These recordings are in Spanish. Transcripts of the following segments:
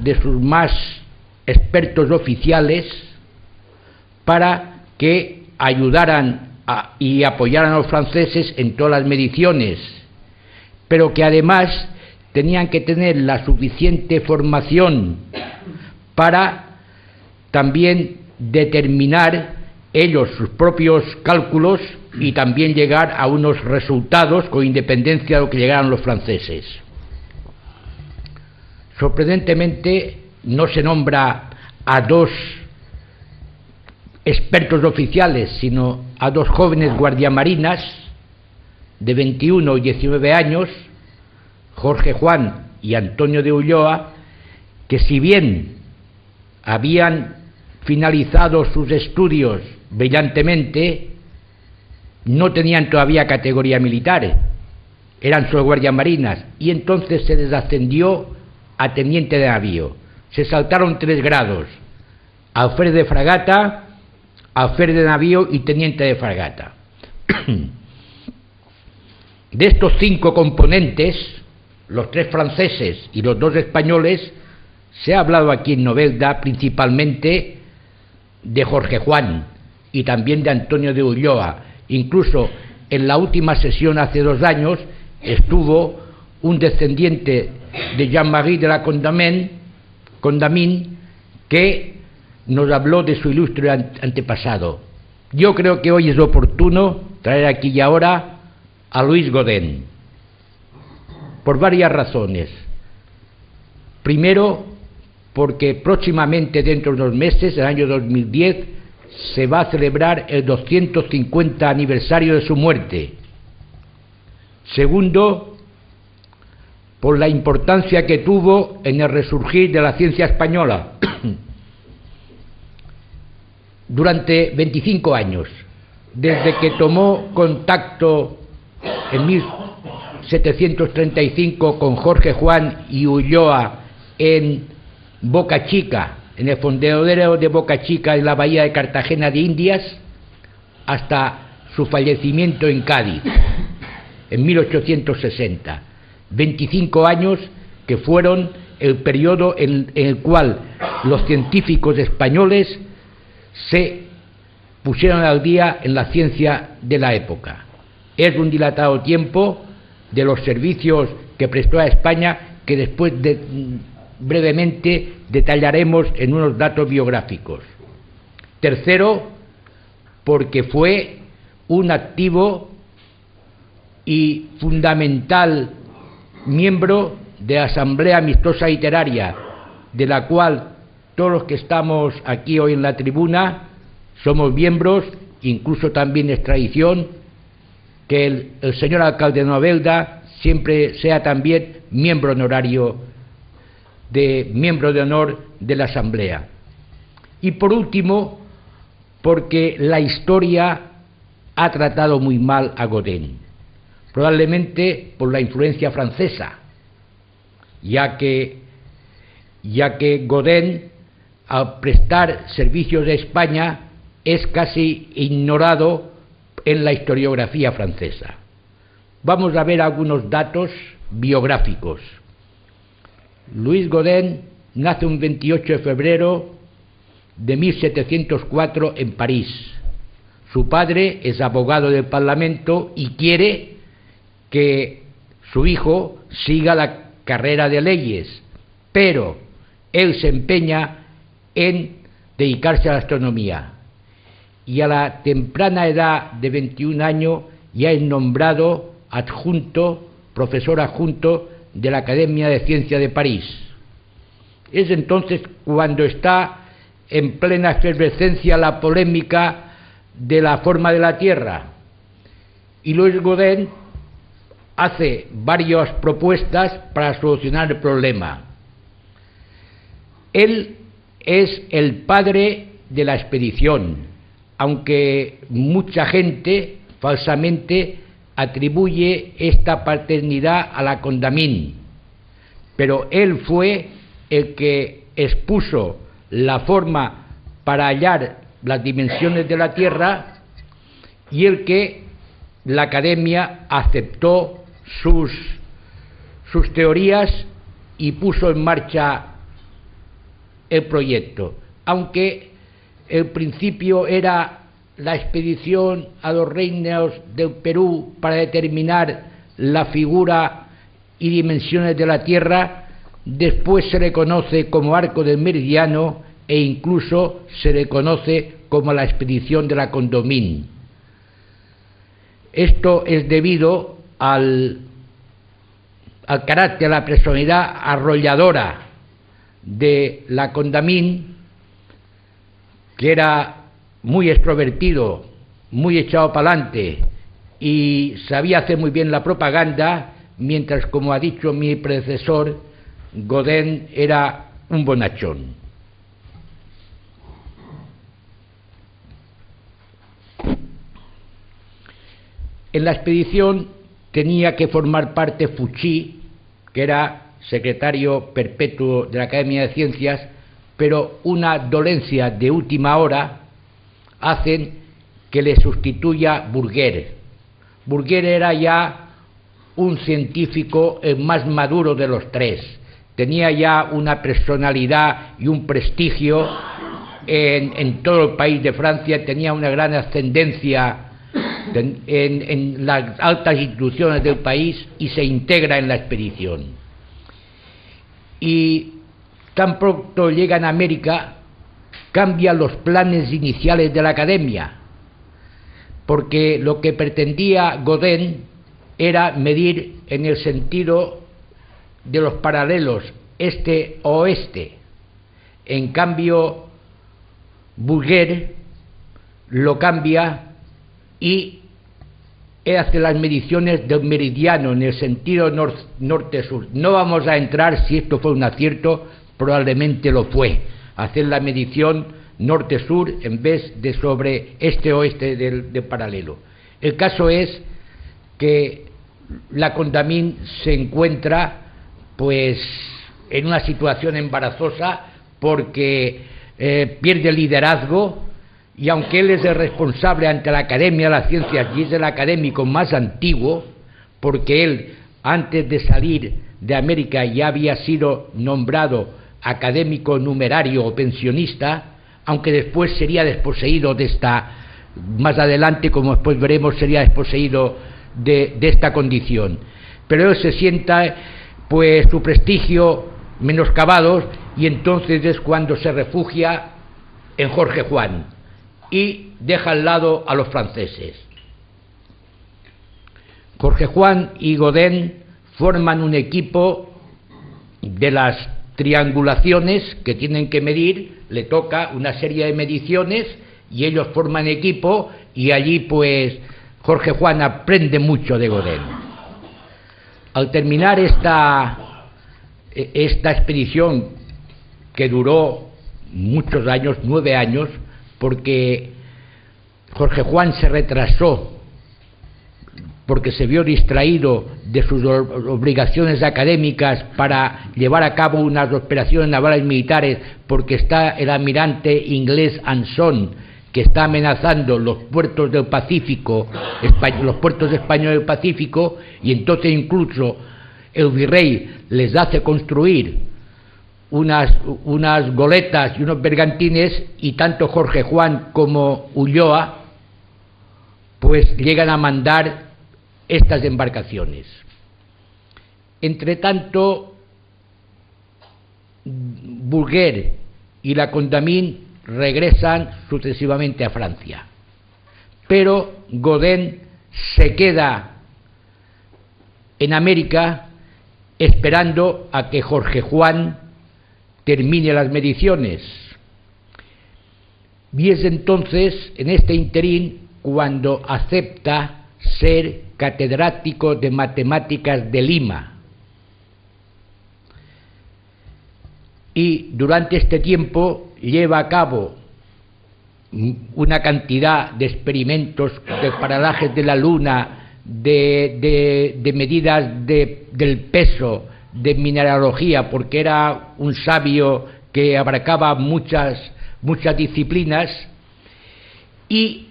de sus más expertos oficiales para que ayudaran y apoyaran a los franceses en todas las mediciones, pero que además tenían que tener la suficiente formación para también determinar ellos sus propios cálculos y también llegar a unos resultados con independencia de lo que llegaran los franceses. Sorprendentemente no se nombra a dos expertos oficiales, sino a dos jóvenes guardiamarinas de 21 y 19 años, Jorge Juan y Antonio de Ulloa, que si bien habían finalizado sus estudios brillantemente, no tenían todavía categoría militar, eran solo guardiamarinas, y entonces se les ascendió a teniente de navío. Se saltaron 3 grados, alférez de fragata, alférez de navío y teniente de fragata. De estos 5 componentes, los 3 franceses y los 2 españoles, se ha hablado aquí en Novelda principalmente de Jorge Juan y también de Antonio de Ulloa. Incluso en la última sesión hace 2 años estuvo un descendiente de Jean-Marie de la Condamine que nos habló de su ilustre antepasado. Yo creo que hoy es oportuno traer aquí y ahora a Luis Godén, por varias razones. Primero, porque próximamente, dentro de unos meses, el año 2010, se va a celebrar el 250 aniversario de su muerte. Segundo, por la importancia que tuvo en el resurgir de la ciencia española durante 25 años, desde que tomó contacto en 1735 con Jorge Juan y Ulloa en Boca Chica, en el fondeadero de Boca Chica en la bahía de Cartagena de Indias, hasta su fallecimiento en Cádiz en 1860. 25 años que fueron el periodo en el cual los científicos españoles se pusieron al día en la ciencia de la época. Es un dilatado tiempo de los servicios que prestó a España, que después brevemente detallaremos en unos datos biográficos. Tercero, porque fue un activo y fundamental miembro de la Asamblea Amistosa Literaria, de la cual todos los que estamos aquí hoy en la tribuna somos miembros, incluso también es tradición que el señor alcalde de Novelda siempre sea también miembro honorario, miembro de honor de la Asamblea. Y por último, porque la historia ha tratado muy mal a Godén, probablemente por la influencia francesa, ya que Godén, al prestar servicios de España, es casi ignorado en la historiografía francesa. Vamos a ver algunos datos biográficos. Luis Godén nace un 28 de febrero de 1704 en París. Su padre es abogado del Parlamento y quiere que su hijo siga la carrera de leyes, pero él se empeña en dedicarse a la astronomía y a la temprana edad de 21 años ya es nombrado profesor adjunto de la Academia de Ciencias de París. Es entonces cuando está en plena efervescencia la polémica de la forma de la Tierra, y Luis Godén hace varias propuestas para solucionar el problema. Él es el padre de la expedición, aunque mucha gente falsamente atribuye esta paternidad a la Condamine, pero él fue el que expuso la forma para hallar las dimensiones de la Tierra y el que la Academia aceptó sus teorías y puso en marcha el proyecto, aunque el principio era la expedición a los reinos del Perú para determinar la figura y dimensiones de la Tierra. Después se le conoce como Arco del Meridiano e incluso se le conoce como la expedición de la Condamine. Esto es debido al carácter, a la personalidad arrolladora de la Condamine, que era muy extrovertido, muy echado para adelante y sabía hacer muy bien la propaganda, mientras, como ha dicho mi predecesor, Godin era un bonachón. En la expedición tenía que formar parte Fuchi, que era secretario perpetuo de la Academia de Ciencias, pero una dolencia de última hora hacen que le sustituya Burger. Burger era ya un científico el más maduro de los tres, tenía ya una personalidad y un prestigio en todo el país de Francia, tenía una gran ascendencia en las altas instituciones del país y se integra en la expedición. Y tan pronto llegan a América, cambian los planes iniciales de la academia, porque lo que pretendía Godin era medir en el sentido de los paralelos este-oeste. En cambio, Bouguer lo cambia y hace las mediciones del meridiano en el sentido norte-sur. No vamos a entrar si esto fue un acierto, probablemente lo fue, hacer la medición norte-sur en vez de sobre este-oeste del paralelo. El caso es que la Condamine se encuentra pues en una situación embarazosa porque pierde el liderazgo, y aunque él es el responsable ante la Academia de las Ciencias y es el académico más antiguo, porque él antes de salir de América ya había sido nombrado académico numerario o pensionista, aunque después sería desposeído de esta, más adelante, como después veremos, sería desposeído de esta condición. Pero él se sienta pues su prestigio menoscabado, y entonces es cuando se refugia en Jorge Juan y deja al lado a los franceses. Jorge Juan y Godin forman un equipo de las triangulaciones que tienen que medir, le toca una serie de mediciones y ellos forman equipo, y allí pues Jorge Juan aprende mucho de Godin. Al terminar esta expedición, que duró muchos años, 9 años, porque Jorge Juan se retrasó porque se vio distraído de sus obligaciones académicas para llevar a cabo unas operaciones navales militares, porque está el almirante inglés Anson, que está amenazando los puertos del Pacífico, los puertos españoles del Pacífico, y entonces incluso el virrey les hace construir unas goletas y unos bergantines, y tanto Jorge Juan como Ulloa pues llegan a mandar estas embarcaciones. Entre tanto, Bouguer y la Condamine regresan sucesivamente a Francia, pero Godin se queda en América esperando a que Jorge Juan termine las mediciones, y es entonces, en este interín, cuando acepta ser catedrático de matemáticas de Lima. Y durante este tiempo lleva a cabo una cantidad de experimentos, de paralajes de la Luna, de medidas del peso, de mineralogía, porque era un sabio que abarcaba muchas disciplinas. Y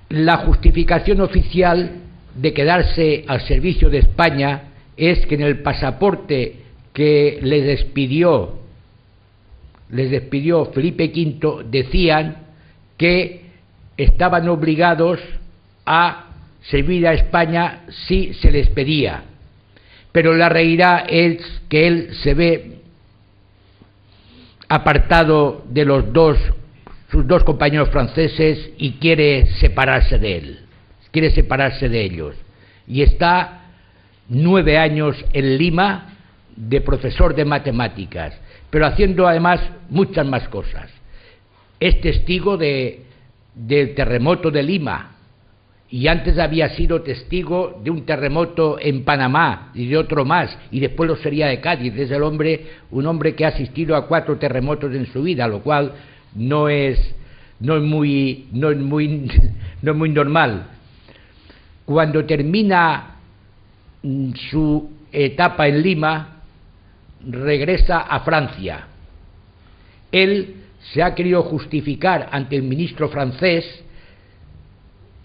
la justificación oficial de quedarse al servicio de España es que en el pasaporte que le despidió les despidió Felipe V, decían que estaban obligados a servir a España si se les pedía. Pero la realidad es que él se ve apartado de sus dos compañeros franceses y quiere separarse de él, quiere separarse de ellos. Y está 9 años en Lima de profesor de matemáticas, pero haciendo además muchas más cosas. Es testigo del terremoto de Lima, y antes había sido testigo de un terremoto en Panamá y de otro más, y después lo sería de Cádiz. Es un hombre que ha asistido a 4 terremotos en su vida, lo cual no es muy normal. Cuando termina su etapa en Lima, regresa a Francia. Él se ha querido justificar ante el ministro francés,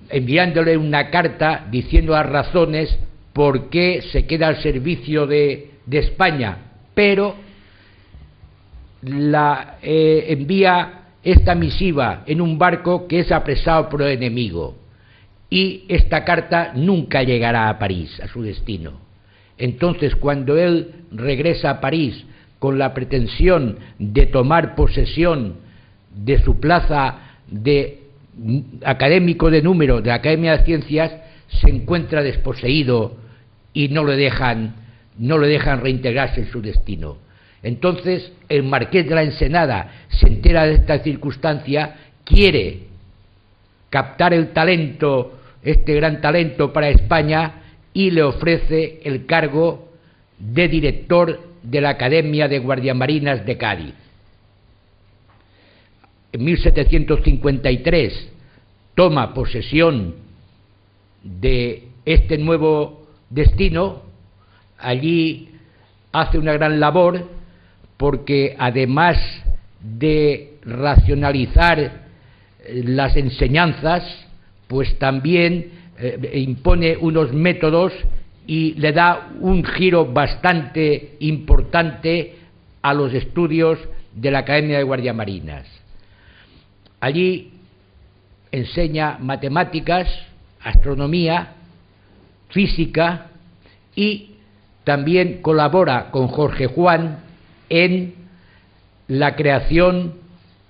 enviándole una carta diciendo las razones por qué se queda al servicio de España, pero envía esta misiva en un barco que es apresado por el enemigo, y esta carta nunca llegará a París, a su destino. Entonces, cuando él regresa a París con la pretensión de tomar posesión de su plaza de académico de número de la Academia de Ciencias, se encuentra desposeído y no le dejan reintegrarse en su destino. Entonces el marqués de la Ensenada se entera de esta circunstancia, quiere captar el talento, este gran talento para España, y le ofrece el cargo de director de la Academia de Guardiamarinas de Cádiz. En 1753 toma posesión de este nuevo destino. Allí hace una gran labor, porque además de racionalizar las enseñanzas, pues también impone unos métodos y le da un giro bastante importante a los estudios de la Academia de Guardiamarinas. Allí enseña matemáticas, astronomía, física, y también colabora con Jorge Juan en la creación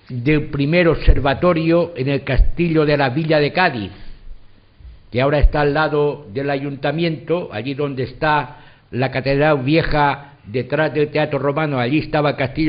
del primer observatorio en el castillo de la Villa de Cádiz, que ahora está al lado del ayuntamiento, allí donde está la catedral vieja, detrás del Teatro Romano. Allí estaba el castillo